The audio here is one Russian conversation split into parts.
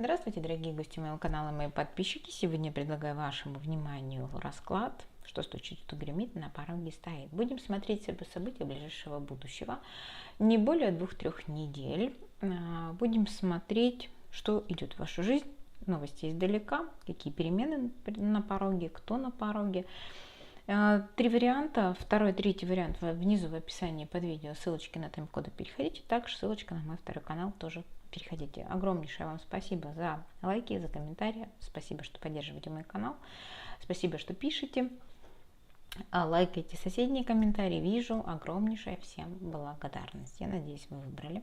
Здравствуйте, дорогие гости моего канала, мои подписчики. Сегодня я предлагаю вашему вниманию расклад, что стучит, что гремит, на пороге стоит. Будем смотреть события ближайшего будущего, не более 2-3 недель. Будем смотреть, что идет в вашу жизнь, новости издалека, какие перемены на пороге, кто на пороге. 3 варианта, второй и третий вариант внизу в описании под видео, ссылочки на тайм-коды переходите, также ссылочка на мой второй канал тоже переходите. Огромнейшее вам спасибо за лайки, за комментарии, спасибо, что поддерживаете мой канал, спасибо, что пишете, лайкайте соседние комментарии, вижу, огромнейшая всем благодарность. Я надеюсь, вы выбрали.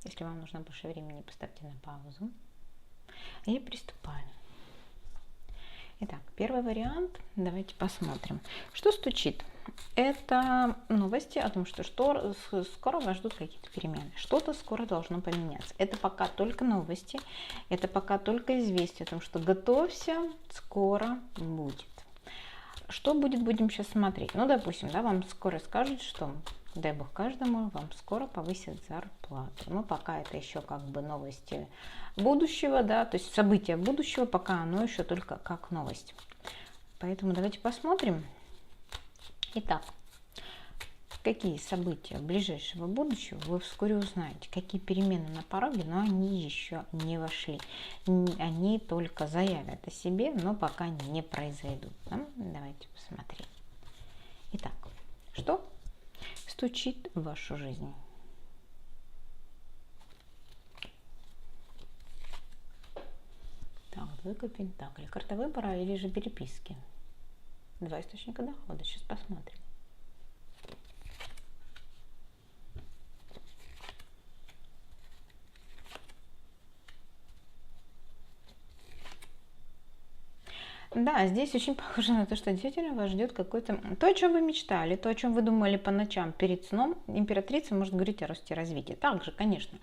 Если вам нужно больше времени, поставьте на паузу. И приступаем. Итак, первый вариант, давайте посмотрим. Что стучит? Это новости о том, что скоро вас ждут какие-то перемены. Что-то скоро должно поменяться. Это пока только новости, это пока только известие о том, что готовься, скоро будет. Что будет, будем сейчас смотреть. Ну, допустим, вам скоро скажут, что, дай бог каждому, вам скоро повысят зарплату. Но пока это еще как бы новости будущего, то есть события будущего, пока оно еще только как новость. Поэтому давайте посмотрим. Итак, какие события ближайшего будущего вы вскоре узнаете, какие перемены на пороге, но они еще не вошли. Они только заявят о себе, но пока не произойдут. Давайте посмотрим. Итак, что стучит в вашу жизнь? Так, двойка пентаклей. Карта выбора или же переписки? 2 источника дохода. Сейчас посмотрим. Да, здесь очень похоже на то, что действительно вас ждет какой-то... То, о чем вы мечтали, то, о чем вы думали по ночам перед сном, императрица может говорить о росте и развитии. Также, конечно,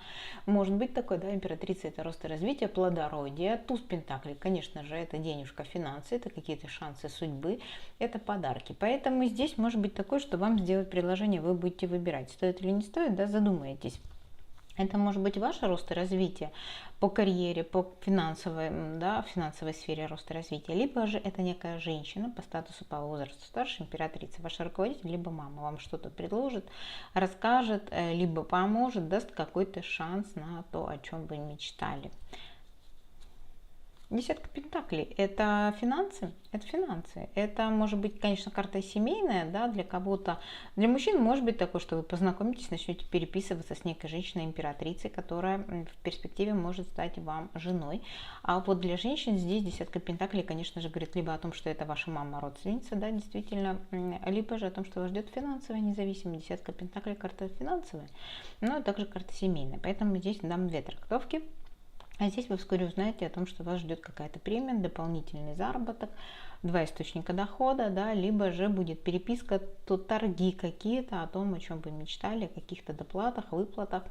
может быть такой, императрица — это рост и развитие, плодородие, туз пентаклей, конечно же, это денежка, финансы, это какие-то шансы судьбы, это подарки. Поэтому здесь может быть такое, что вам сделают предложение, вы будете выбирать, стоит или не стоит, задумаетесь. Это может быть ваше рост и развитие по карьере, по финансовой сфере роста и развития, либо же это некая женщина по статусу, по возрасту старше, императрица, ваш руководитель, либо мама вам что-то предложит, расскажет, либо поможет, даст какой-то шанс на то, о чем вы мечтали. Десятка пентаклей – это финансы, это может быть, конечно, карта семейная, для кого-то, для мужчин может быть такое, что вы познакомитесь, начнете переписываться с некой женщиной-императрицей, которая в перспективе может стать вам женой. А вот для женщин здесь десятка пентаклей, конечно же, говорит либо о том, что это ваша мама, родственница, действительно, либо же о том, что вас ждет финансовая независимость. Десятка пентаклей – карта финансовая, но также карта семейная, поэтому здесь дам 2 трактовки. А здесь вы вскоре узнаете о том, что вас ждет какая-то премия, дополнительный заработок, 2 источника дохода, либо же будет переписка, то торги какие-то о том, о чем вы мечтали, о каких-то доплатах, выплатах,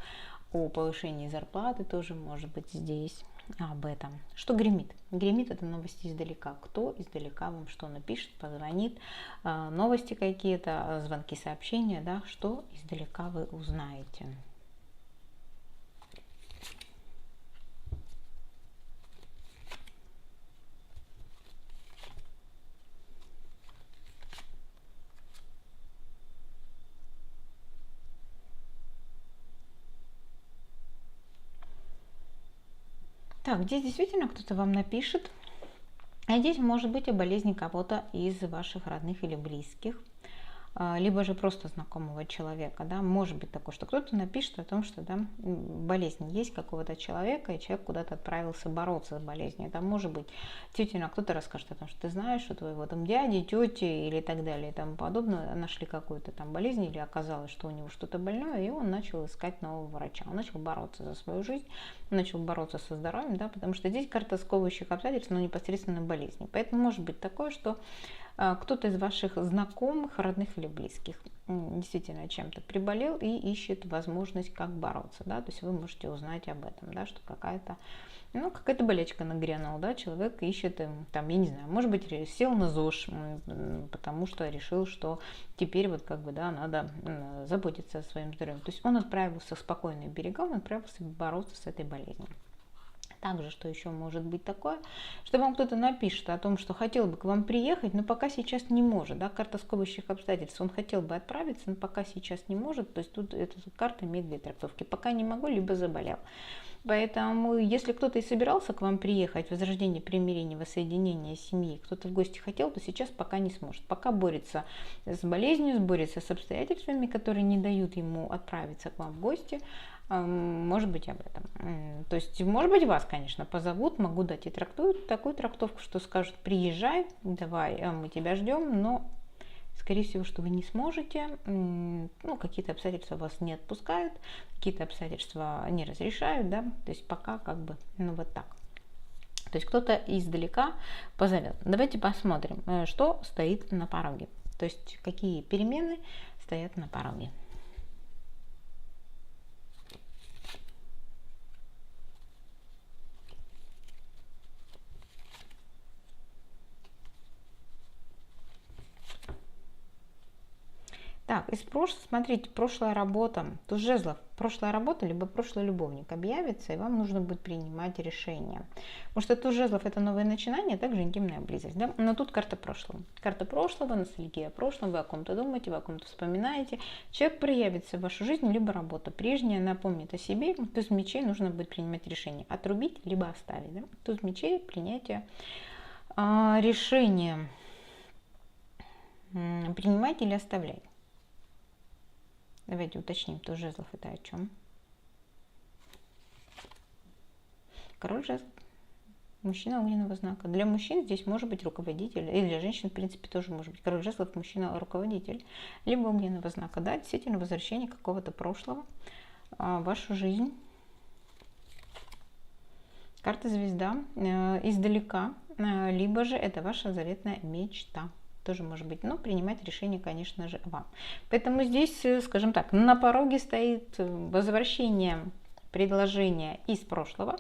о повышении зарплаты тоже может быть здесь об этом. Что гремит? Гремит — это новости издалека. Кто издалека вам что напишет, позвонит, новости какие-то, звонки, сообщения, что издалека вы узнаете. Так, здесь действительно кто-то вам напишет, а здесь может быть о болезни кого-то из ваших родных или близких, либо же просто знакомого человека, может быть такое, что кто-то напишет о том, что болезнь есть какого-то человека, и человек куда-то отправился бороться с болезнью. Это может быть действительно кто-то расскажет о том, что ты знаешь, что твоего дяди, тети или так далее и тому подобное нашли какую-то болезнь, или оказалось, что у него что-то больное, и он начал искать нового врача, он начал бороться за свою жизнь, он начал бороться со здоровьем, потому что здесь карта сковывающих обстоятельств, но непосредственно болезни. Поэтому может быть такое, что кто-то из ваших знакомых, родных или близких действительно чем-то приболел и ищет возможность, как бороться, то есть вы можете узнать об этом, что какая-то болячка нагрянула, человек ищет, я не знаю, может быть, сел на ЗОЖ, потому что решил, что теперь надо заботиться о своем здоровье, то есть он отправился в спокойные берега, он отправился бороться с этой болезнью. Также, что еще может быть такое, что вам кто-то напишет о том, что хотел бы к вам приехать, но пока сейчас не может. Да? Карта сковывающих обстоятельств. Он хотел бы отправиться, но пока сейчас не может. То есть тут эта карта имеет две трактовки. Пока не могу, либо заболел. Поэтому, если кто-то и собирался к вам приехать, возрождение, примирение, воссоединение семьи, кто-то в гости хотел, то сейчас пока не сможет. Пока борется с болезнью, борется с обстоятельствами, которые не дают ему отправиться к вам в гости. Может быть, об этом. То есть, может быть, вас, конечно, позовут, могу дать и такую трактовку, что скажут: приезжай, давай, мы тебя ждем, но, скорее всего, что вы не сможете, какие-то обстоятельства вас не отпускают, какие-то обстоятельства не разрешают, да, то есть пока как бы, вот так. То есть кто-то издалека позовет. Давайте посмотрим, что стоит на пороге, то есть какие перемены стоят на пороге. Так, из прошлого, смотрите, прошлая работа, туз жезлов, прошлая работа, либо прошлый любовник объявится, и вам нужно будет принимать решение. Потому что туз жезлов — это новое начинание, а также интимная близость, да? Но тут карта прошлого. Карта прошлого, ностальгия о прошлом, вы о ком-то думаете, вы о ком-то вспоминаете. Человек проявится в вашу жизнь, либо работа прежняя напомнит о себе. Туз мечей, нужно будет принимать решение: отрубить, либо оставить, да? Туз мечей — принятие решения, принимать или оставлять. Давайте уточним, туз жезлов — это о чем? Король жезлов. Мужчина огненного знака. Для мужчин здесь может быть руководитель, и для женщин, в принципе, тоже может быть. Король жезлов — мужчина-руководитель, либо огненного знака. Да, действительно, возвращение какого-то прошлого в вашу жизнь. Карта звезда издалека, либо же это ваша заветная мечта. Тоже может быть, но принимать решение, конечно же, вам. Поэтому здесь, скажем так, на пороге стоит возвращение предложения из прошлого,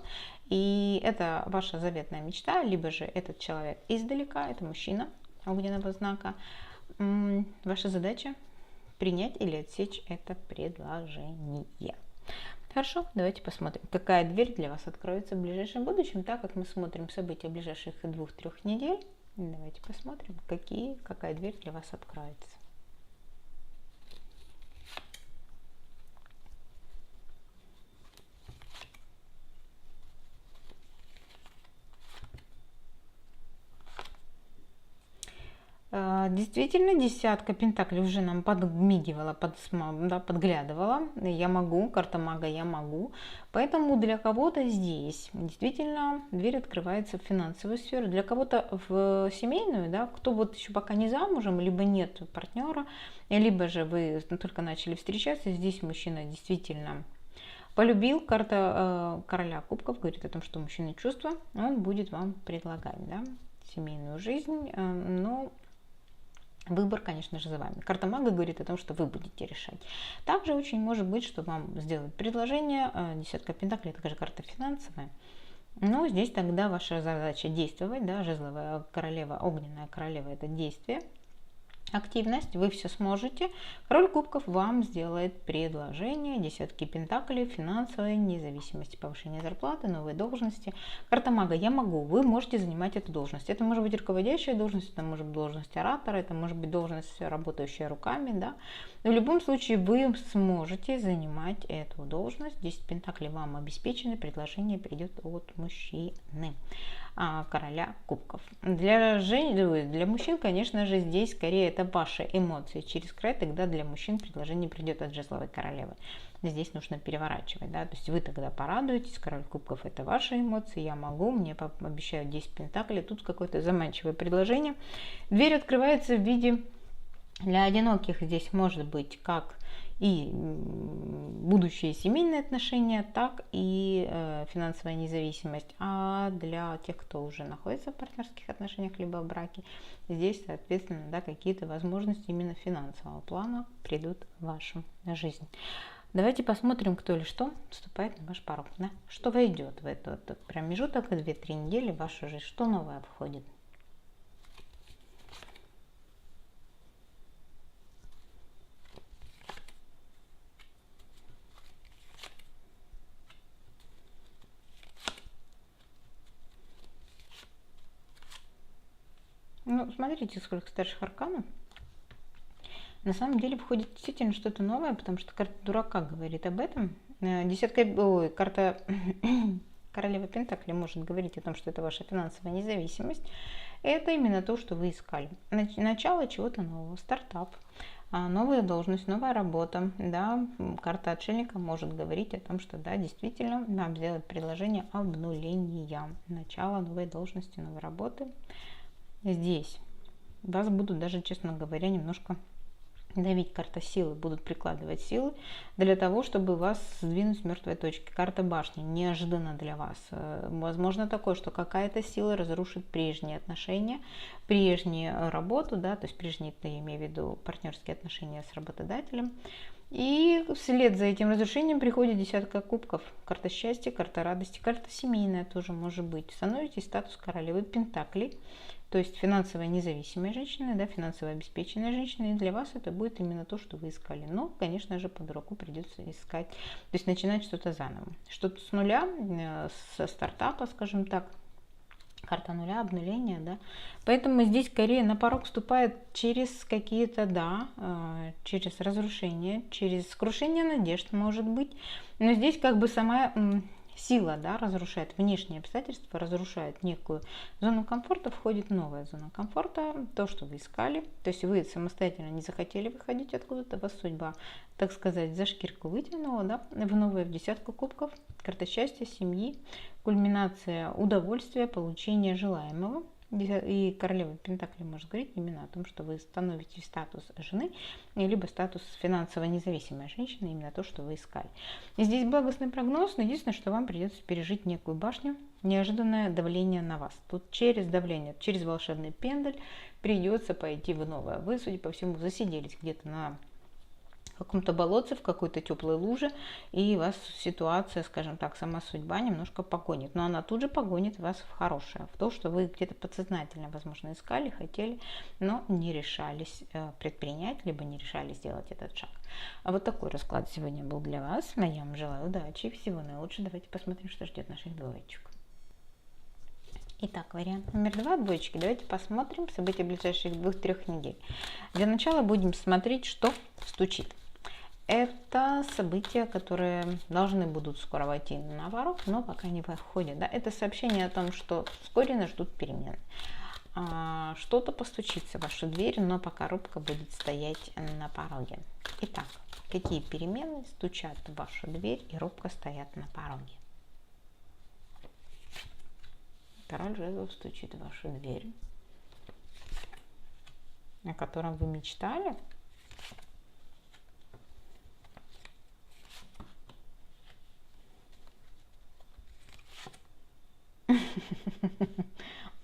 и это ваша заветная мечта, либо же этот человек издалека, это мужчина огненного знака. Ваша задача принять или отсечь это предложение. Хорошо, давайте посмотрим, какая дверь для вас откроется в ближайшем будущем, так как мы смотрим события ближайших 2-3 недель. Давайте посмотрим, какая дверь для вас откроется. Действительно, десятка пентаклей уже нам подмигивала, подглядывала. Я могу, карта мага, я могу. Поэтому для кого-то здесь действительно дверь открывается в финансовую сферу, для кого-то в семейную, да, кто вот еще пока не замужем, либо нет партнера, либо же вы только начали встречаться. Здесь мужчина действительно полюбил. Карта короля кубков говорит о том, что мужчина чувства, он будет вам предлагать, да, семейную жизнь, но выбор, конечно же, за вами. Карта мага говорит о том, что вы будете решать. Также очень может быть, что вам сделают предложение. Десятка пентаклей — это, конечно, карта финансовая. Но здесь тогда ваша задача действовать. Да? Жезловая королева, огненная королева — это действие, активность, вы все сможете. Король кубков вам сделает предложение, десятки пентаклей, финансовая независимость, повышение зарплаты, новые должности. Карта мага, я могу, вы можете занимать эту должность. Это может быть руководящая должность, это может быть должность оратора, это может быть должность, работающая руками, да. Но в любом случае вы сможете занимать эту должность. 10 пентаклей вам обеспечены, предложение придет от мужчины, короля кубков. Для мужчин, конечно же, здесь скорее это ваши эмоции через край, тогда для мужчин предложение придет от жезловой королевы. Здесь нужно переворачивать, да, то есть вы тогда порадуетесь, король кубков — это ваши эмоции, я могу, мне обещают 10 пентаклей, тут какое-то заманчивое предложение. Дверь открывается в виде, для одиноких здесь может быть как и будущие семейные отношения, так и финансовая независимость. А для тех, кто уже находится в партнерских отношениях либо в браке, здесь, соответственно, да, какие-то возможности именно финансового плана придут в вашу жизнь. Давайте посмотрим, кто или что вступает на ваш порог. Да? Что войдет в этот промежуток, 2-3 недели в вашу жизнь, что новое входит. Ну, смотрите, сколько старших арканов. На самом деле входит действительно что-то новое, потому что карта дурака говорит об этом. Карта королева Пентакли может говорить о том, что это ваша финансовая независимость. Это именно то, что вы искали. Начало чего-то нового, стартап, новая должность, новая работа. Да, карта отшельника может говорить о том, что да, действительно, нам сделать предложение обнуления, начало новой должности, новой работы. Здесь вас будут даже, честно говоря, немножко давить, карта силы, будут прикладывать силы для того, чтобы вас сдвинуть с мертвой точки. Карта башни неожиданно для вас. Возможно такое, что какая-то сила разрушит прежние отношения, прежнюю работу, да, то есть прежние, я имею в виду партнерские отношения с работодателем. И вслед за этим разрушением приходит десятка кубков. Карта счастья, карта радости, карта семейная тоже может быть. Становитесь статус королевы Пентаклей, то есть финансово независимая женщина, да, финансово обеспеченная женщина. И для вас это будет именно то, что вы искали. Но, конечно же, по дураку придется искать, то есть начинать что-то заново. Что-то с нуля, со стартапа, скажем так. Карта нуля, обнуления, да. Поэтому здесь скорее на порог вступает через какие-то, да, через разрушение, через крушение надежд, может быть. Но здесь как бы сама сила, да, разрушает внешние обстоятельства, разрушает некую зону комфорта, входит новая зона комфорта, то, что вы искали. То есть вы самостоятельно не захотели выходить откуда-то, вас судьба, так сказать, за шкирку вытянула, да, в новое, в десятку кубков. Карта счастья, семьи, кульминация удовольствия, получения желаемого. И королева Пентакли может говорить именно о том, что вы становитесь в статус жены, либо статус финансово независимой женщины, именно то, что вы искали. И здесь благостный прогноз, но единственное, что вам придется пережить некую башню, неожиданное давление на вас. Тут через давление, через волшебный пендаль придется пойти в новое. Вы, судя по всему, засиделись где-то на каком-то болотце, в какой-то теплой луже, и вас ситуация, скажем так, сама судьба немножко погонит. Но она тут же погонит вас в хорошее, в то, что вы где-то подсознательно, возможно, искали, хотели, но не решались предпринять, либо не решались сделать этот шаг. А вот такой расклад сегодня был для вас. Я вам желаю удачи, всего наилучшего. Давайте посмотрим, что ждет наших двоечек. Итак, вариант номер 2, двоечки. Давайте посмотрим события ближайших 2-3 недель. Для начала будем смотреть, что стучит. Это события, которые должны будут скоро войти на порог, но пока не выходят. Да? Это сообщение о том, что вскоре нас ждут перемены. Что-то постучится в вашу дверь, но пока робко будет стоять на пороге. Итак, какие перемены стучат в вашу дверь и робко стоят на пороге? Король жезлов стучит в вашу дверь, о котором вы мечтали.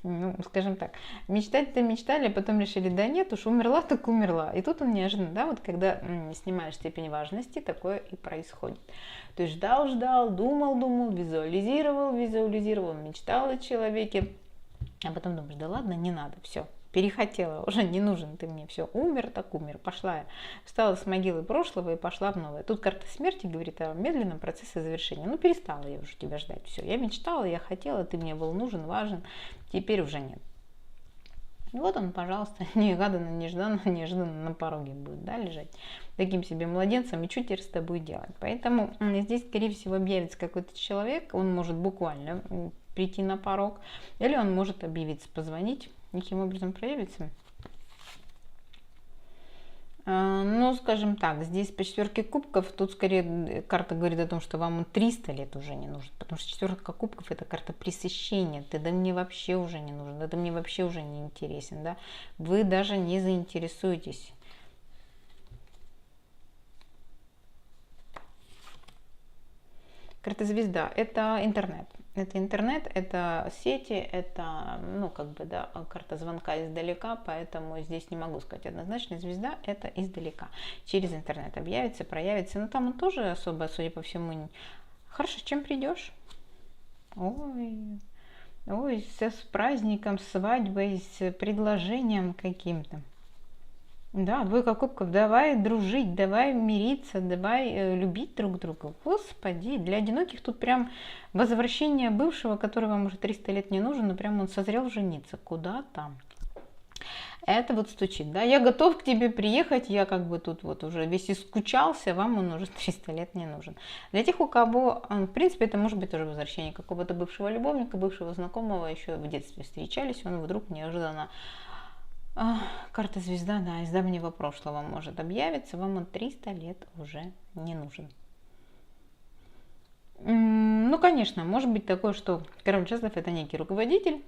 Ну, скажем так, мечтать-то мечтали, а потом решили, да нет, уж умерла, так умерла. И тут он неожиданно, да, вот когда снимаешь степень важности, такое и происходит. То есть ждал, думал, визуализировал, мечтал о человеке, а потом думаешь, да ладно, не надо, все. Перехотела, уже не нужен ты мне, все, умер, так умер, пошла я, встала с могилы прошлого и пошла в новое. Тут карта смерти говорит о медленном процессе завершения. Ну, перестала я уже тебя ждать, все, я мечтала, я хотела, ты мне был нужен, важен, теперь уже нет. И вот он, пожалуйста, негаданно, неожиданно на пороге будет, да, лежать таким себе младенцем, и что теперь с тобой делать? Поэтому здесь, скорее всего, объявится какой-то человек, он может буквально прийти на порог, или он может объявиться, позвонить. Каким образом проявится? Ну, скажем так, здесь по четверке кубков, тут скорее карта говорит о том, что вам 300 лет уже не нужен, потому что четверка кубков это карта пресыщения, ты да мне вообще уже не нужен, да ты мне вообще уже не интересен, да, вы даже не заинтересуетесь. Карта звезда – это интернет. Это интернет, это сети, это, ну, как бы, да, карта звонка издалека, поэтому здесь не могу сказать однозначно. Звезда – это издалека. Через интернет объявится, проявится. Но там он тоже особо, судя по всему, хорошо, с чем придешь? Ой, с праздником, с свадьбой, с предложением каким-то. Да, двойка кубков, давай дружить, давай мириться, давай любить друг друга. Господи, для одиноких тут прям возвращение бывшего, который вам уже 300 лет не нужен, но прям он созрел жениться. Куда там? Это вот стучит, да, я готов к тебе приехать, я как бы тут вот уже весь искучался, вам он уже 300 лет не нужен. Для тех, у кого, в принципе, это может быть тоже возвращение какого-то бывшего любовника, бывшего знакомого, еще в детстве встречались, он вдруг неожиданно, карта звезда, да, из давнего прошлого может объявиться, вам он 300 лет уже не нужен. Ну, конечно, может быть такое, что король жезлов это некий руководитель,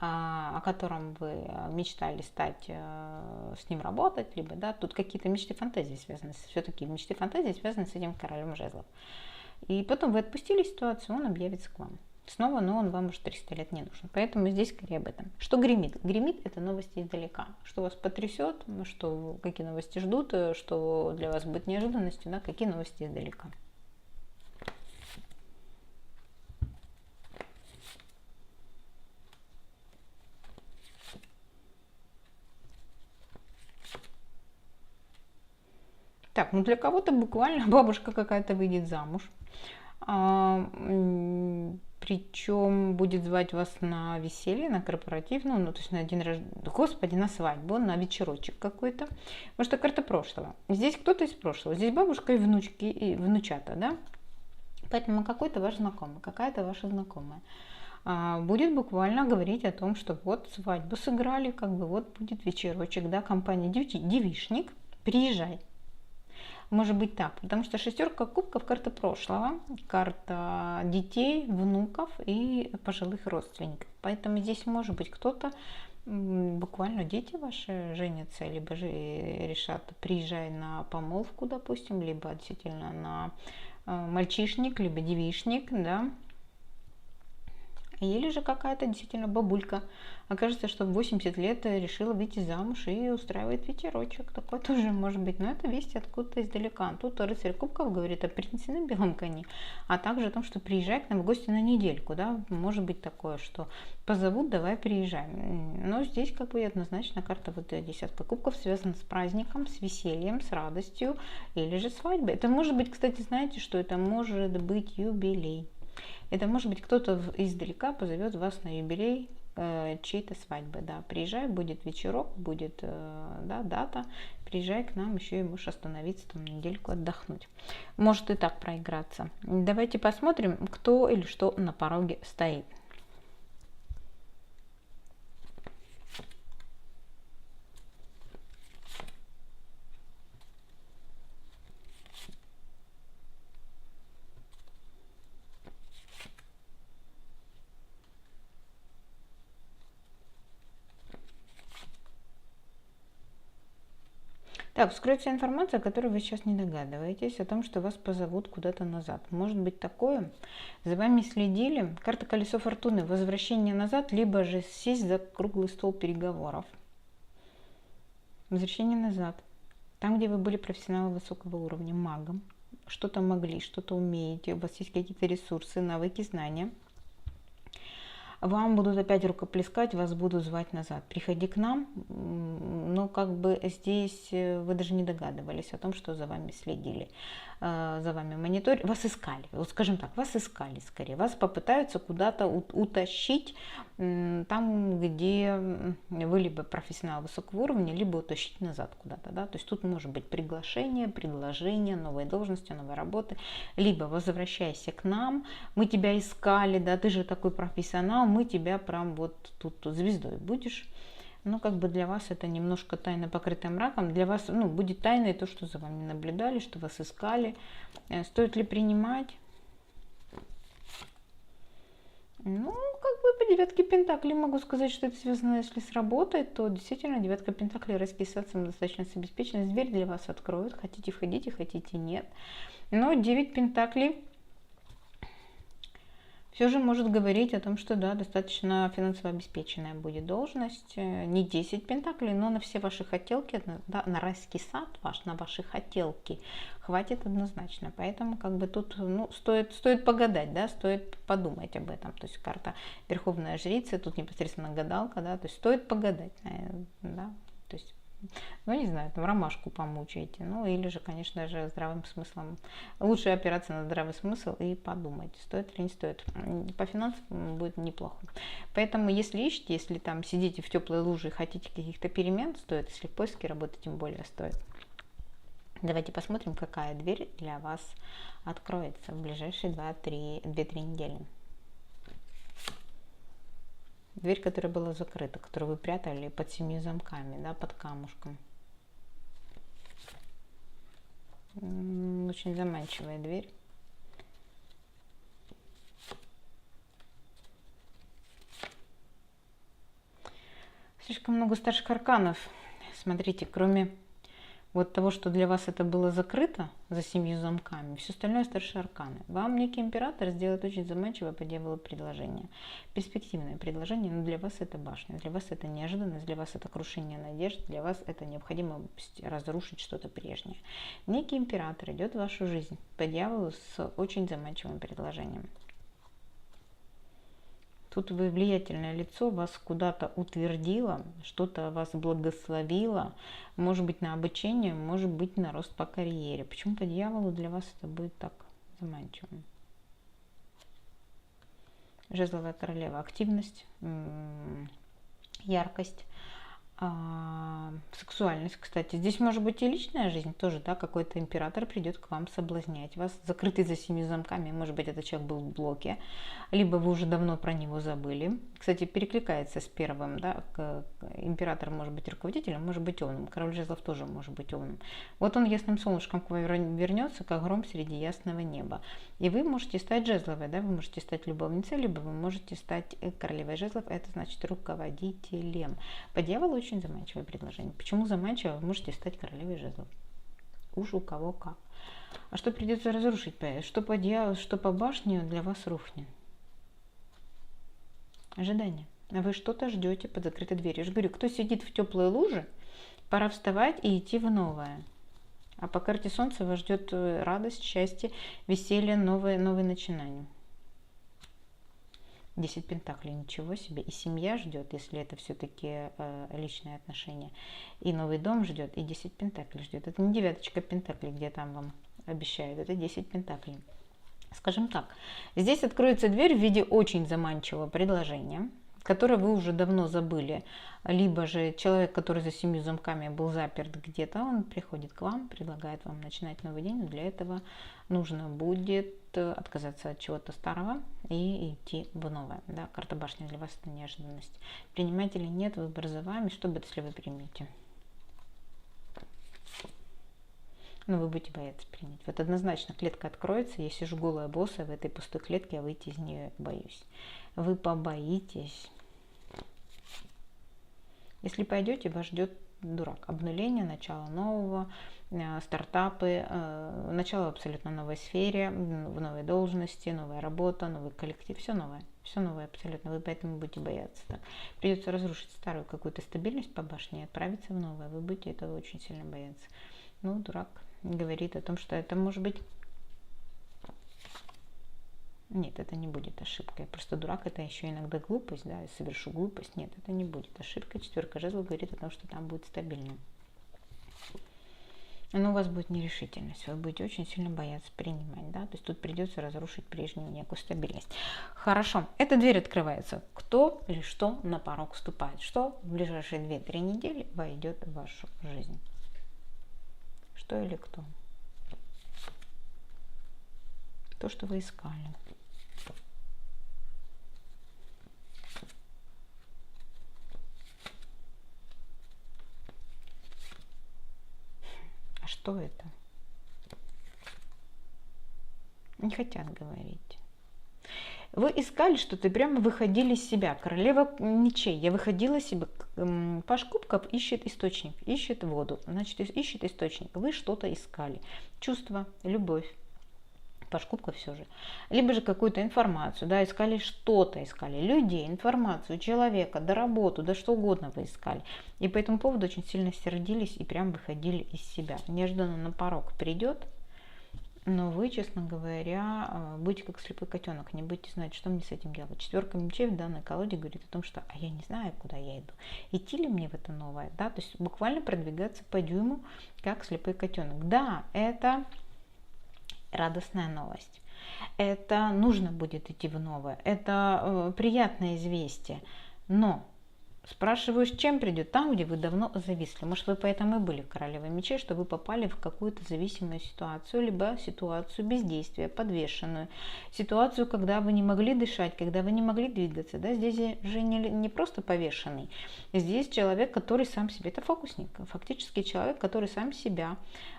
о котором вы мечтали стать, с ним работать, либо, да, тут какие-то мечты, фантазии связаны, все-таки мечты, фантазии связаны с этим королем жезлов. И потом вы отпустили ситуацию, он объявится к вам. Снова, но он вам уже 300 лет не нужен. Поэтому здесь скорее об этом. Что гремит? Гремит это новости издалека. Что вас потрясет, что, какие новости ждут, что для вас будет неожиданностью, да, какие новости издалека. Так, ну для кого-то буквально бабушка какая-то выйдет замуж. Причем будет звать вас на веселье, на корпоратив, ну то есть на день рождения, господи, на свадьбу, на вечерочек какой-то. Потому что карта прошлого. Здесь кто-то из прошлого. Здесь бабушка и внучки, и внучата, да? Поэтому какой-то ваш знакомый, какая-то ваша знакомая будет буквально говорить о том, что вот свадьбу сыграли, как бы вот будет вечерочек, да, компания девишник, приезжай. Может быть так, потому что шестерка кубков карта прошлого, карта детей, внуков и пожилых родственников. Поэтому здесь может быть кто-то, буквально дети ваши женятся, либо же решат, приезжай на помолвку, допустим, либо действительно на мальчишник, либо девишник, да. Или же какая-то действительно бабулька окажется, что в 80 лет решила выйти замуж и устраивает вечерочек. Такое тоже может быть. Но это весть откуда-то издалека. Тут рыцарь кубков говорит о принце на белом коне, а также о том, что приезжай к нам в гости на недельку. Да? Может быть такое, что позовут, давай приезжай. Но здесь как бы однозначно карта вот десятка кубков связана с праздником, с весельем, с радостью или же свадьбой. Это может быть, кстати, знаете, что это может быть юбилей. Это может быть кто-то издалека позовет вас на юбилей чьей-то свадьбы. Да, приезжай, будет вечерок, будет да, дата, приезжай к нам, еще и можешь остановиться там недельку отдохнуть. Может и так проиграться. Давайте посмотрим, кто или что на пороге стоит. Так, вскроется информация, о которой вы сейчас не догадываетесь, о том, что вас позовут куда-то назад. Может быть такое? За вами следили. Карта колесо фортуны, возвращение назад, либо же сесть за круглый стол переговоров. Возвращение назад. Там, где вы были профессионалом высокого уровня, магом, что-то могли, что-то умеете, у вас есть какие-то ресурсы, навыки, знания. Вам будут опять рукоплескать, вас будут звать назад. Приходи к нам, но как бы здесь вы даже не догадывались о том, что за вами следили, за вами мониторили, вас искали, вот скажем так, вас искали скорее, вас попытаются куда-то утащить там, где вы либо профессионал высокого уровня, либо утащить назад куда-то, да, то есть тут может быть приглашение, предложение, новые должности, новые работы, либо возвращайся к нам, мы тебя искали, да, ты же такой профессионал, мы тебя прям вот тут звездой будешь. Но как бы для вас это немножко тайна, покрытая мраком. Для вас будет тайной то, что за вами наблюдали, что вас искали. Стоит ли принимать? Ну, как бы по девятке пентаклей могу сказать, что это связано, если с работой, то действительно девятка пентаклей расписаться достаточно обеспеченность. Дверь для вас откроют. Хотите входите, хотите нет. Но 9 пентаклей все же может говорить о том, что да, достаточно финансово обеспеченная будет должность. Не 10 пентаклей, но на все ваши хотелки, да, на райский сад ваш, на ваши хотелки хватит однозначно. Поэтому как бы тут стоит погадать, да, стоит подумать об этом. То есть карта Верховная Жрица, тут непосредственно гадалка, да, то есть стоит погадать, да, то есть Ну, не знаю, там ромашку помучаете. Ну, или же, конечно же, здравым смыслом. Лучше опираться на здравый смысл и подумать, стоит или не стоит. По финансам будет неплохо. Поэтому, если ищете, если там сидите в теплой луже и хотите каких-то перемен, стоит. Если в поиске работать, тем более стоит. Давайте посмотрим, какая дверь для вас откроется в ближайшие 2-3 недели. Дверь, которая была закрыта, которую вы прятали под 7 замками, да, под камушком. Очень заманчивая дверь. Слишком много старших арканов. Смотрите, кроме вот того, что для вас это было закрыто за 7 замками, все остальное старшие арканы. Вам некий император сделает очень заманчивое по дьяволу предложение. Перспективное предложение, но для вас это башня, для вас это неожиданность, для вас это крушение надежд, для вас это необходимость разрушить что-то прежнее. Некий император идет в вашу жизнь по дьяволу с очень заманчивым предложением. Тут вы влиятельное лицо, вас куда-то утвердило, что-то вас благословило, может быть на обучение, может быть на рост по карьере. Почему по дьяволу для вас это будет так заманчиво? Жезловая королева, активность, яркость, сексуальность, кстати. Здесь может быть и личная жизнь тоже, да, какой-то император придет к вам соблазнять вас, закрытый за 7 замками, может быть, этот человек был в блоке, либо вы уже давно про него забыли. Кстати, перекликается с первым, да, император может быть руководителем, может быть умным, король жезлов тоже может быть умным. Вот он ясным солнышком к вам вернется, как гром среди ясного неба. И вы можете стать жезловой, да, вы можете стать любовницей, либо вы можете стать королевой жезлов, это значит руководителем. По дьяволу очень заманчивое предложение. Почему заманчиво? Вы можете стать королевой жезлов. Уж у кого как. А что придется разрушить? Что по дьяволу, что по башне для вас рухнет? Ожидание. Вы что-то ждете под закрытой дверью. Я же говорю, кто сидит в теплой луже, пора вставать и идти в новое. А по карте Солнца вас ждет радость, счастье, веселье, новые начинания. 10 пентаклей, ничего себе. И семья ждет, если это все-таки личные отношения. И новый дом ждет, и 10 пентаклей ждет. Это не 9 пентаклей, где там вам обещают, это 10 пентаклей. Скажем так, здесь откроется дверь в виде очень заманчивого предложения, которое вы уже давно забыли. Либо же человек, который за 7 замками был заперт где-то, он приходит к вам, предлагает вам начинать новый день. Но для этого нужно будет отказаться от чего-то старого и идти в новое. Да, карта башни для вас это неожиданность. Принимать или нет, выбор за вами. Что будет, если вы примете? Но вы будете бояться принять. Вот однозначно клетка откроется, я сижу голая босая в этой пустой клетке, а выйти из нее боюсь. Вы побоитесь. Если пойдете, вас ждет дурак. Обнуление, начало нового, стартапы, начало в абсолютно новой сфере, в новой должности, новая работа, новый коллектив, все новое абсолютно. Вы поэтому будете бояться. Так. Придется разрушить старую какую-то стабильность по башне и отправиться в новое. Вы будете этого очень сильно бояться. Ну, дурак говорит о том, что это может быть... Нет, это не будет ошибкой. Просто дурак это еще иногда глупость, да, я совершу глупость. Нет, это не будет ошибка. 4 жезлов говорит о том, что там будет стабильно. Но у вас будет нерешительность, вы будете очень сильно бояться принимать, да, то есть тут придется разрушить прежнюю некую стабильность. Хорошо, эта дверь открывается. Кто или что на порог вступает? Что в ближайшие 2-3 недели войдет в вашу жизнь? Что или кто? То, что вы искали. А что это? Не хотят говорить. Вы искали что-то, прямо выходили из себя. Королева мечей. Я выходила из себя. Паш кубков ищет источник, ищет воду. Значит, ищет источник. Вы что-то искали. Чувство, любовь. Паш кубков все же. Либо же какую-то информацию. Да, искали что-то, искали людей, информацию, человека, да работу, да что угодно вы искали. И по этому поводу очень сильно сердились и прям выходили из себя. Неожиданно на порог придет но вы, честно говоря, будете как слепой котенок, не будете знать, что мне с этим делать. Четверка мечей в данной колоде говорит о том, что я не знаю, куда я иду. Идти ли мне в это новое, да, то есть буквально продвигаться по дюйму, как слепой котенок. Да, это радостная новость. Это нужно будет идти в новое. Это приятное известие. Но спрашиваю, с чем придет? Там, где вы давно зависли. Может, вы поэтому и были королевой мечей, что вы попали в какую-то зависимую ситуацию, либо ситуацию бездействия, подвешенную. Ситуацию, когда вы не могли дышать, когда вы не могли двигаться. Да? Здесь же не просто повешенный. Здесь человек, который сам себе, это фокусник. Фактически человек, который сам себя,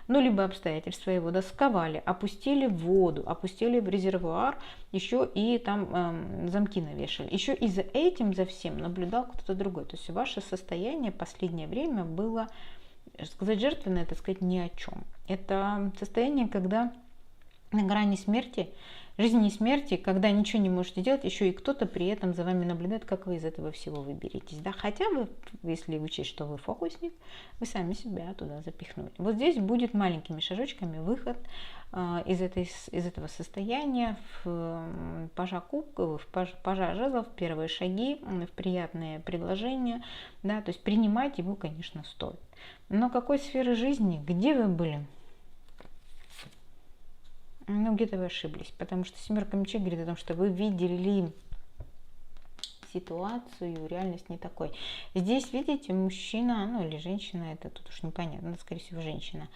либо обстоятельства его сковали, опустили в воду, опустили в резервуар, еще и там замки навешали. Еще и за этим, за всем наблюдал кто-то другой. То есть ваше состояние в последнее время было, сказать, жертвенное, это сказать, ни о чем. Это состояние, когда на грани смерти, жизни и смерти, когда ничего не можете делать, еще и кто-то при этом за вами наблюдает, как вы из этого всего выберетесь. Да? Хотя вы, если учесть, что вы фокусник, вы сами себя туда запихнули. Вот здесь будет маленькими шажочками выход из этого состояния в пажа кубков, в пажа жезлов, первые шаги, в приятные предложения. Да? То есть принимать его, конечно, стоит. Но какой сферы жизни, где вы были? Где-то вы ошиблись, потому что семерка мечей говорит о том, что вы видели ситуацию, реальность не такой. Здесь, видите, мужчина, или женщина, это тут уж непонятно, скорее всего, женщина.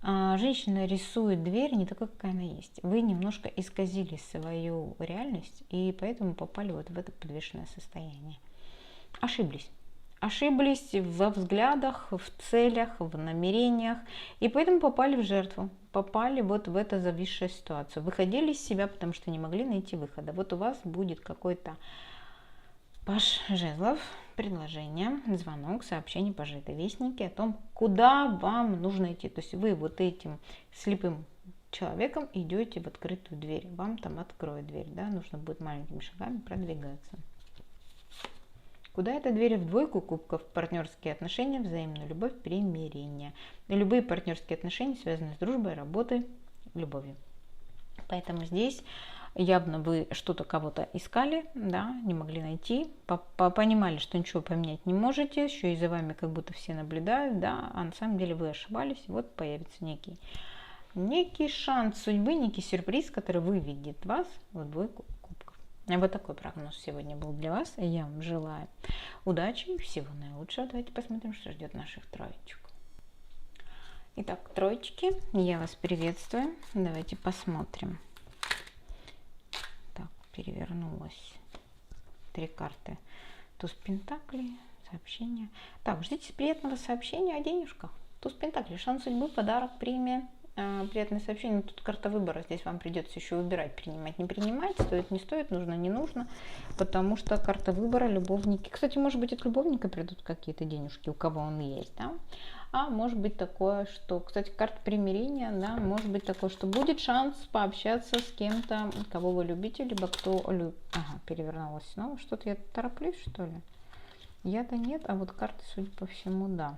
Женщина рисует дверь не такой, какая она есть. Вы немножко исказили свою реальность, и поэтому попали вот в это подвешенное состояние. Ошиблись. Ошиблись во взглядах, в целях, в намерениях, и поэтому попали в жертву, попали вот в эту зависшую ситуацию. Выходили из себя, потому что не могли найти выхода. Вот у вас будет какой-то паж жезлов, предложение, звонок, сообщение, пажи, это вестники о том, куда вам нужно идти. То есть вы вот этим слепым человеком идете в открытую дверь, вам там откроют дверь, да, нужно будет маленькими шагами продвигаться. Куда эта дверь? В двойку кубков, партнерские отношения, взаимную любовь, примирение. И любые партнерские отношения связаны с дружбой, работой, любовью. Поэтому здесь явно вы что-то, кого-то искали, да, не могли найти, понимали, что ничего поменять не можете, еще и за вами как будто все наблюдают, да, а на самом деле вы ошибались, и вот появится некий шанс судьбы, некий сюрприз, который выведет вас в двойку. Вот такой прогноз сегодня был для вас. И я вам желаю удачи и всего наилучшего. Давайте посмотрим, что ждет наших троечек. Итак, троечки, я вас приветствую. Давайте посмотрим. Так, перевернулась. 3 карты. Туз пентаклей, сообщение. Так, ждите приятного сообщения о денежках. Туз пентаклей, шанс судьбы, подарок, премия. Приятное сообщение. Тут карта выбора. Здесь вам придется еще выбирать, принимать, не принимать, стоит, не стоит, нужно, не нужно, потому что карта выбора, любовники. Кстати, может быть, от любовника придут какие-то денежки, у кого он есть, да? А может быть такое, что, кстати, карта примирения, да, может быть такое, что будет шанс пообщаться с кем-то, кого вы любите, либо кто любит. Ага, перевернулась снова. Что-то я тороплюсь, что ли? Я-то нет, а вот карты, судя по всему, да.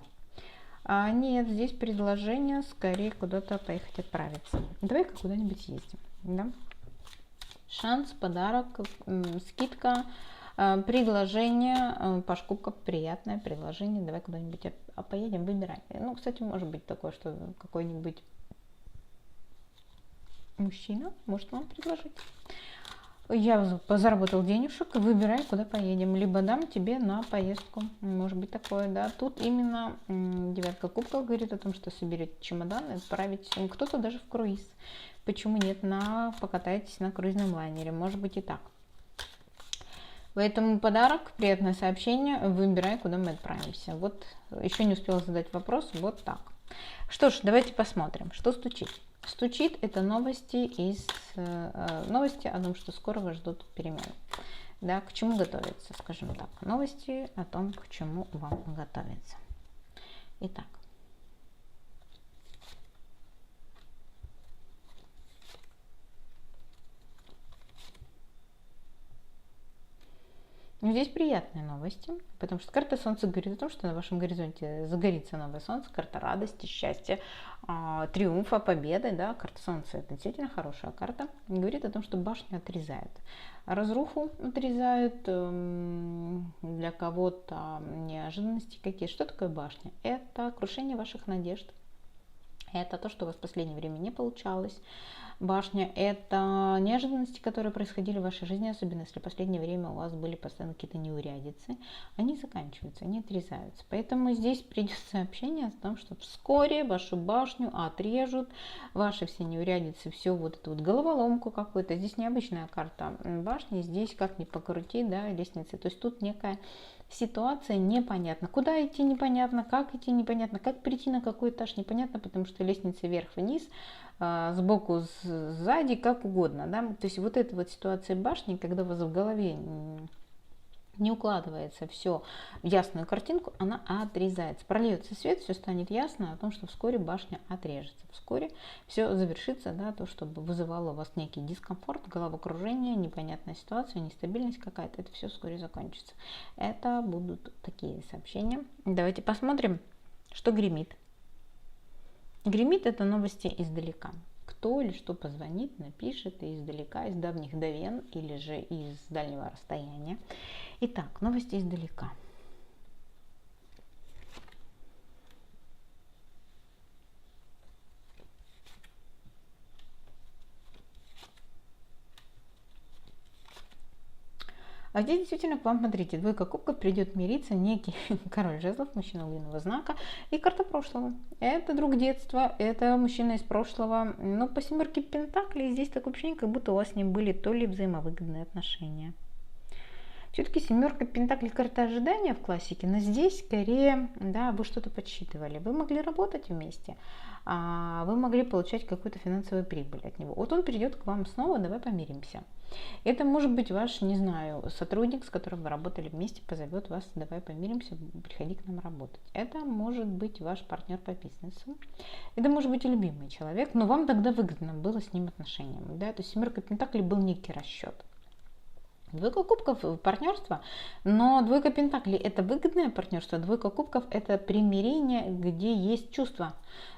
А нет, здесь предложение скорее куда-то поехать отправиться. Давай-ка куда-нибудь ездим. Да? Шанс, подарок, скидка, предложение, паж кубков, приятное предложение. Давай куда-нибудь поедем, выбирай. Ну, кстати, может быть такое, что какой-нибудь мужчина может вам предложить. Я заработал денежек, выбирай, куда поедем. Либо дам тебе на поездку. Может быть такое, да. Тут именно девятка кубков говорит о том, что соберете чемодан и отправитесь. Кто-то даже в круиз. Почему нет? Покатайтесь на круизном лайнере. Может быть и так. Поэтому подарок, приятное сообщение. Выбирай, куда мы отправимся. Вот еще не успела задать вопрос. Вот так. Что ж, давайте посмотрим, что стучит. Стучит это новости новости о том, что скоро вас ждут перемены. Да, к чему готовиться, скажем так. Новости о том, к чему вам готовиться. Итак. Здесь приятные новости, потому что карта Солнца говорит о том, что на вашем горизонте загорится новое Солнце, карта радости, счастья, триумфа, победы, да, карта Солнца это действительно хорошая карта, говорит о том, что башню отрезают, разруху отрезают, для кого-то неожиданности какие. Что такое башня? Это крушение ваших надежд, это то, что у вас в последнее время не получалось. Башня – это неожиданности, которые происходили в вашей жизни, особенно если в последнее время у вас были постоянно какие-то неурядицы. Они заканчиваются, они отрезаются. Поэтому здесь придет сообщение о том, что вскоре вашу башню отрежут, ваши все неурядицы, все вот эту вот головоломку какую-то. Здесь необычная карта башни, здесь как ни покрути, да, лестницы. То есть тут некая ситуация непонятна. Куда идти непонятно, как идти непонятно, как прийти на какой этаж непонятно, потому что лестница вверх-вниз, сбоку, сзади, как угодно. Да? То есть вот эта вот ситуация башни, когда у вас в голове не укладывается все в ясную картинку, она отрезается. Прольется свет, все станет ясно о том, что вскоре башня отрежется. Вскоре все завершится, да, то, что вызывало у вас некий дискомфорт, головокружение, непонятная ситуация, нестабильность какая-то. Это все вскоре закончится. Это будут такие сообщения. Давайте посмотрим, что гремит. Гремит — это новости издалека. Кто или что позвонит, напишет издалека, из давних давен или же из дальнего расстояния. Итак, новости издалека. А здесь действительно к вам, смотрите, двойка кубков, придет мириться некий король жезлов, мужчина лунного знака, и карта прошлого. Это друг детства, это мужчина из прошлого. Но по семерке пентаклей здесь такое ощущение, как будто у вас с ним были то ли взаимовыгодные отношения. Все-таки семерка пентаклей карта ожидания в классике, но здесь скорее, да, вы что-то подсчитывали. Вы могли работать вместе, вы могли получать какую-то финансовую прибыль от него. Вот он придет к вам снова, давай помиримся. Это может быть ваш, не знаю, сотрудник, с которым вы работали вместе, позовет вас, давай помиримся, приходи к нам работать. Это может быть ваш партнер по бизнесу. Это может быть и любимый человек, но вам тогда выгодно было с ним отношения. Да? То есть семерка пентаклей был некий расчет. Двойка кубков – партнерство, но двойка пентаклей – это выгодное партнерство, двойка кубков – это примирение, где есть чувства,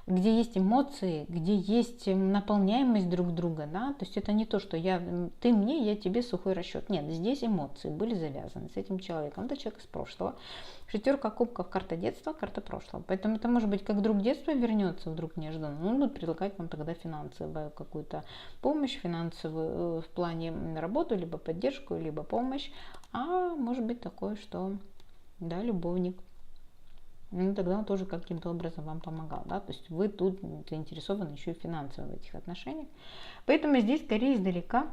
где есть эмоции, где есть наполняемость друг друга, да, то есть это не то, что ты мне, я тебе, сухой расчет. Нет, здесь эмоции были завязаны с этим человеком, это человек из прошлого. Шестерка кубков – карта детства, карта прошлого, поэтому это может быть как друг детства вернется вдруг неожиданно, он будет предлагать вам тогда финансовую какую-то помощь, финансовую в плане работу, либо поддержку, либо помощь, а может быть такое, что, да, любовник. Ну, тогда он тоже каким-то образом вам помогал, да, то есть вы тут заинтересованы еще и финансово в этих отношениях. Поэтому здесь скорее издалека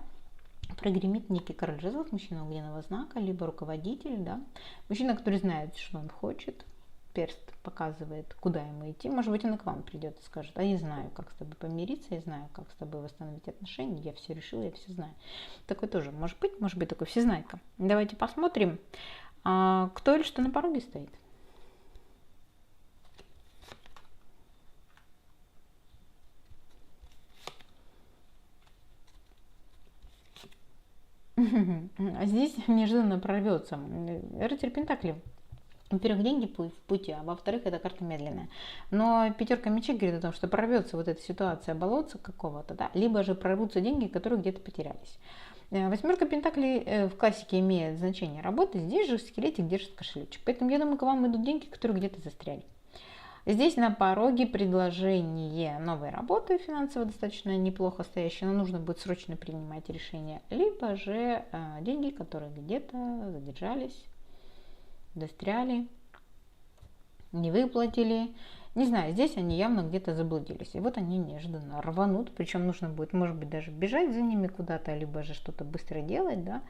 прогремит некий король жезлов, мужчина огненного знака, либо руководитель, да, мужчина, который знает, что он хочет, перст показывает, куда ему идти. Может быть, он и к вам придет и скажет: а я знаю, как с тобой помириться, я знаю, как с тобой восстановить отношения, я все решила, я все знаю. Такой тоже может быть такой всезнайка. Давайте посмотрим, кто или что на пороге стоит. А здесь неожиданно прорвется рыцарь пентаклей. Во-первых, деньги в пути, а во-вторых, это карта медленная. Но пятерка мечей говорит о том, что прорвется вот эта ситуация болотца какого-то, да, либо же прорвутся деньги, которые где-то потерялись. Восьмерка пентаклей в классике имеет значение работы, здесь же скелетик держит кошелечек. Поэтому я думаю, к вам идут деньги, которые где-то застряли. Здесь на пороге предложение новой работы финансово достаточно неплохо стоящее, но нужно будет срочно принимать решение. Либо же деньги, которые где-то задержались, застряли, не выплатили. Не знаю, здесь они явно где-то заблудились. И вот они неожиданно рванут. Причем нужно будет, может быть, даже бежать за ними куда-то, либо же что-то быстро делать, да.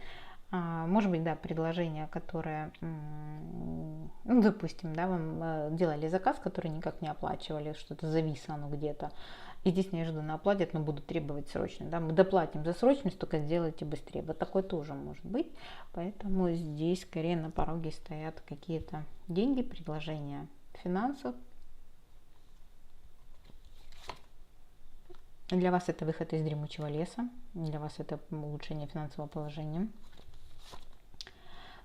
Может быть, да, предложение, которое, ну, допустим, да, вам делали заказ, который никак не оплачивали, что-то зависло оно где-то, и здесь неожиданно оплатят, но будут требовать срочно, да, мы доплатим за срочность, только сделайте быстрее. Вот такое тоже может быть, поэтому здесь скорее на пороге стоят какие-то деньги, предложения финансов. Для вас это выход из дремучего леса, для вас это улучшение финансового положения.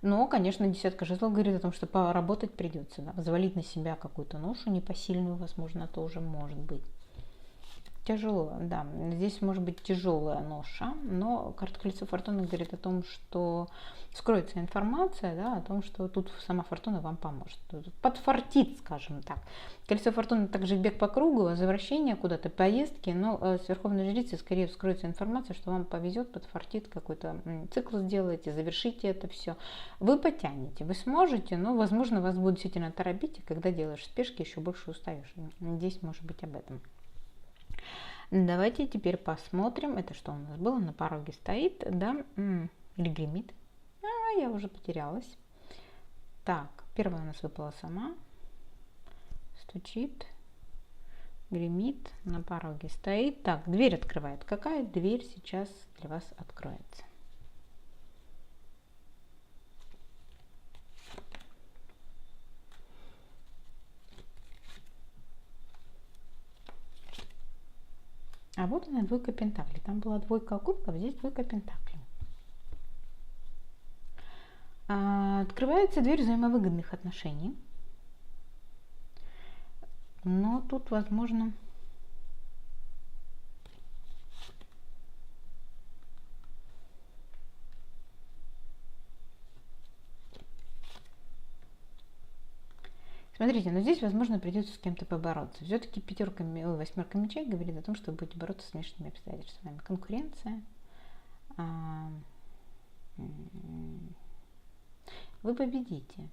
Но, конечно, десятка жезлов говорит о том, что поработать придется, да, взвалить на себя какую-то ношу непосильную, возможно, тоже может быть. Тяжело, да. Здесь может быть тяжелая ноша, но карта колесо фортуны говорит о том, что скроется информация, да, о том, что тут сама фортуна вам поможет. Подфартит, скажем так. Колесо фортуны также бег по кругу, возвращение куда-то, поездки, но с Верховной Жрицей скорее вскроется информация, что вам повезет, подфартит, какой-то цикл сделаете, завершите это все. Вы потянете, вы сможете, но, возможно, вас будет действительно торопить, и когда делаешь спешки, еще больше устаешь. Здесь может быть об этом. Давайте теперь посмотрим, это что у нас было, на пороге стоит, да, или гремит. Я уже потерялась. Так, первая у нас выпала сама, стучит, гремит, на пороге стоит. Так, дверь открывает. Какая дверь сейчас для вас откроется? А вот она, двойка пентаклей. Там была двойка кубков, здесь двойка пентаклей. Открывается дверь взаимовыгодных отношений. Но тут, возможно, смотрите, но здесь, возможно, придется с кем-то побороться. Все-таки восьмерка мечей говорит о том, что вы будете бороться с внешними обстоятельствами. Конкуренция. Вы победите.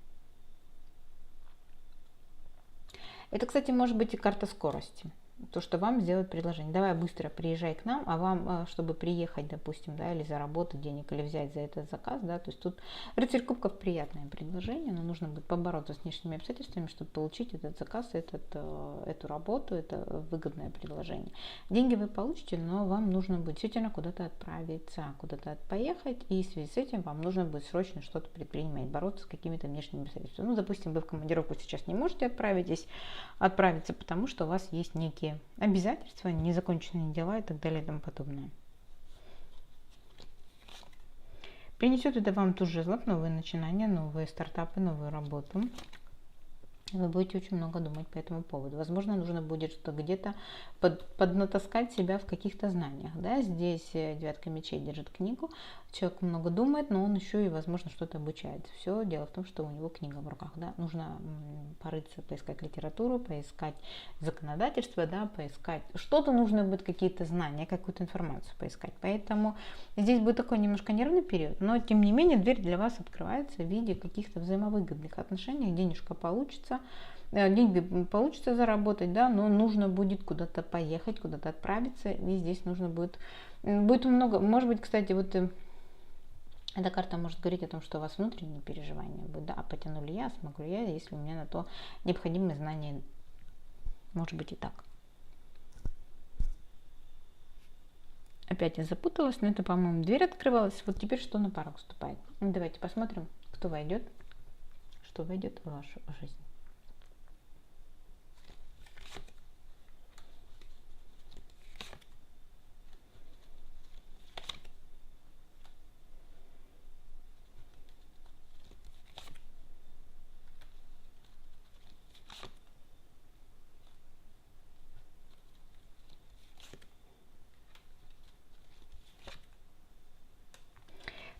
Это, кстати, может быть и карта скорости. То, что вам сделают предложение. Давай быстро приезжай к нам, а вам, чтобы приехать, допустим, да, или заработать денег, или взять за этот заказ, да, то есть тут рыцарь кубков приятное предложение, но нужно будет побороться с внешними обстоятельствами, чтобы получить этот заказ, эту работу, это выгодное предложение. Деньги вы получите, но вам нужно будет действительно куда-то отправиться, куда-то поехать, и в связи с этим вам нужно будет срочно что-то предпринимать, бороться с какими-то внешними обстоятельствами. Ну, допустим, вы в командировку сейчас не можете отправиться, потому что у вас есть некие обязательства, незаконченные дела и так далее и тому подобное. Принесет это вам туз жезлов, новые начинания, новые стартапы, новую работу. Вы будете очень много думать по этому поводу. Возможно, нужно будет что где-то поднатаскать себя в каких-то знаниях. Да? Здесь девятка мечей держит книгу. Человек много думает, но он еще и, возможно, что-то обучается. Все дело в том, что у него книга в руках. Да? Нужно порыться, поискать литературу, поискать законодательство, да? Поискать что-то, нужно будет какие-то знания, какую-то информацию поискать. Поэтому здесь будет такой немножко нервный период, но тем не менее дверь для вас открывается в виде каких-то взаимовыгодных отношений, денежка получится, деньги получится заработать, да, но нужно будет куда-то поехать, куда-то отправиться, и здесь нужно будет много, может быть, кстати, вот эта карта может говорить о том, что у вас внутренние переживания будут, да, а потяну ли я, смогу ли я, если у меня на то необходимые знания, может быть и так. Опять я запуталась, но это, по-моему, дверь открывалась. Вот теперь что на порог вступает? Давайте посмотрим, кто войдет, что войдет в вашу жизнь.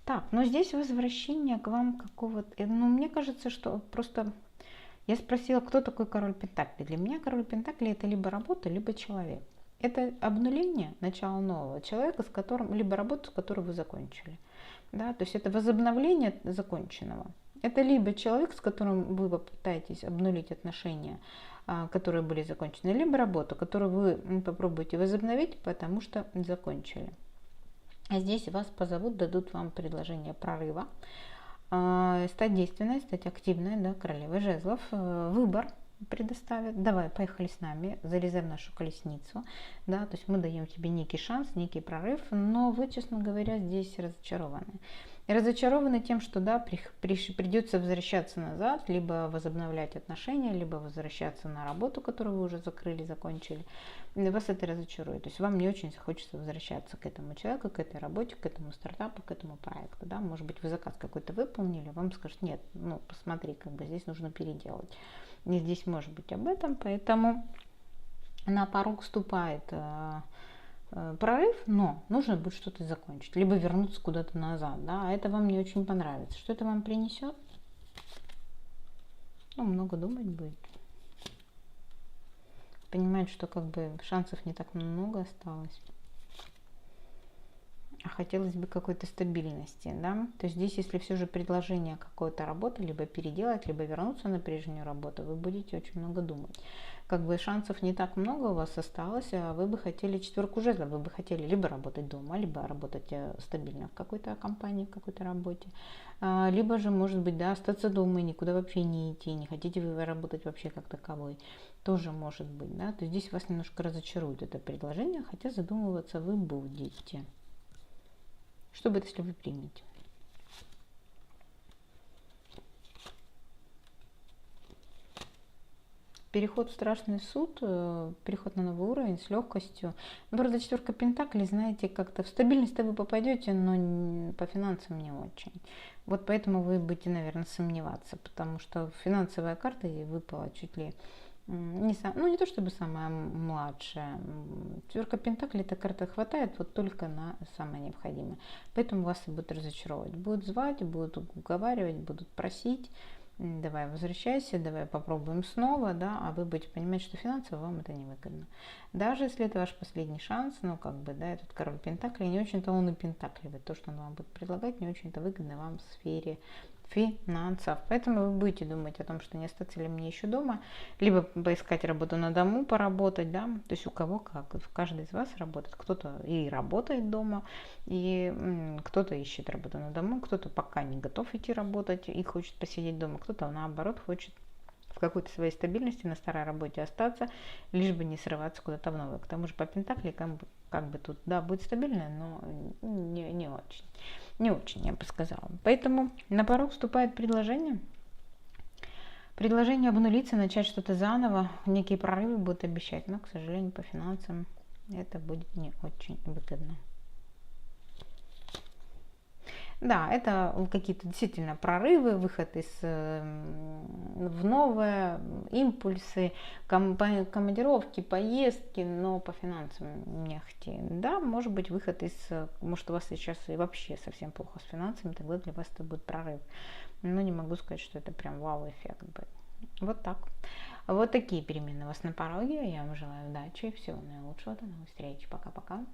Так, но здесь возвращение к вам какого-то... Ну, мне кажется, что просто... Я спросила, кто такой король Пентаклей. Для меня король Пентаклей это либо работа, либо человек. Это обнуление, начало нового человека, с которым... Либо работа, с которой вы закончили. Да? То есть это возобновление законченного. Это либо человек, с которым вы попытаетесь обнулить отношения, которые были закончены, либо работа, которую вы попробуете возобновить, потому что закончили. А здесь вас позовут, дадут вам предложение прорыва, стать действенной, стать активной, да, королевой жезлов, выбор предоставят. Давай, поехали с нами, залезай в нашу колесницу, да, то есть мы даем тебе некий шанс, некий прорыв, но вы, честно говоря, здесь разочарованы. И разочарованы тем, что да, придется возвращаться назад, либо возобновлять отношения, либо возвращаться на работу, которую вы уже закрыли, закончили. И вас это разочарует. То есть вам не очень хочется возвращаться к этому человеку, к этой работе, к этому стартапу, к этому проекту. Да? Может быть, вы заказ какой-то выполнили, вам скажут, нет, ну посмотри, как бы здесь нужно переделать. И здесь может быть об этом, поэтому на порог вступает прорыв, но нужно будет что-то закончить, либо вернуться куда-то назад, да, а это вам не очень понравится. Что это вам принесет? Ну, много думать будет. Понимать, что как бы шансов не так много осталось. А хотелось бы какой-то стабильности, да. То есть здесь, если все же предложение какой-то работы, либо переделать, либо вернуться на прежнюю работу, вы будете очень много думать. Как бы шансов не так много у вас осталось, а вы бы хотели четверку жезлов, вы бы хотели либо работать дома, либо работать стабильно в какой-то компании, в какой-то работе, либо же, может быть, да, остаться дома и никуда вообще не идти, не хотите вы работать вообще как таковой, тоже может быть, да, то здесь вас немножко разочарует это предложение, хотя задумываться вы будете. Что будет, если вы примете? Переход в страшный суд, переход на новый уровень с легкостью. Ну, правда, четверка пентаклей, знаете, как-то в стабильность-то вы попадете, но по финансам не очень. Вот поэтому вы будете, наверное, сомневаться, потому что финансовая карта ей выпала чуть ли не то чтобы самая младшая. Четверка пентаклей, эта карта хватает вот только на самое необходимое. Поэтому вас и будут разочаровывать. Будут звать, будут уговаривать, будут просить. Давай возвращайся, давай попробуем снова, да, а вы будете понимать, что финансово вам это не выгодно. Даже если это ваш последний шанс, ну, как бы, да, этот король пентаклей, не очень-то он и пентакливый. То, что он вам будет предлагать, не очень-то выгодно вам в сфере финансов. Поэтому вы будете думать о том, что не остаться ли мне еще дома, либо поискать работу на дому, поработать, да, то есть у кого как, каждый из вас работает, кто-то и работает дома, и кто-то ищет работу на дому, кто-то пока не готов идти работать и хочет посидеть дома, кто-то наоборот хочет в какой-то своей стабильности на старой работе остаться, лишь бы не срываться куда-то в новую. К тому же по пентакле как бы тут, да, будет стабильно, но не очень. Не очень, я бы сказала. Поэтому на порог вступает предложение. Предложение обнулиться, начать что-то заново, некие прорывы будут обещать, но, к сожалению, по финансам это будет не очень выгодно. Да, это какие-то действительно прорывы, выход в новое, импульсы, командировки, поездки, но по финансам нехти. Да, может быть, выход может, у вас сейчас и вообще совсем плохо с финансами, тогда для вас это будет прорыв. Но не могу сказать, что это прям вау-эффект будет. Вот так. Вот такие перемены у вас на пороге. Я вам желаю удачи, всего наилучшего, до новых встреч. Пока-пока.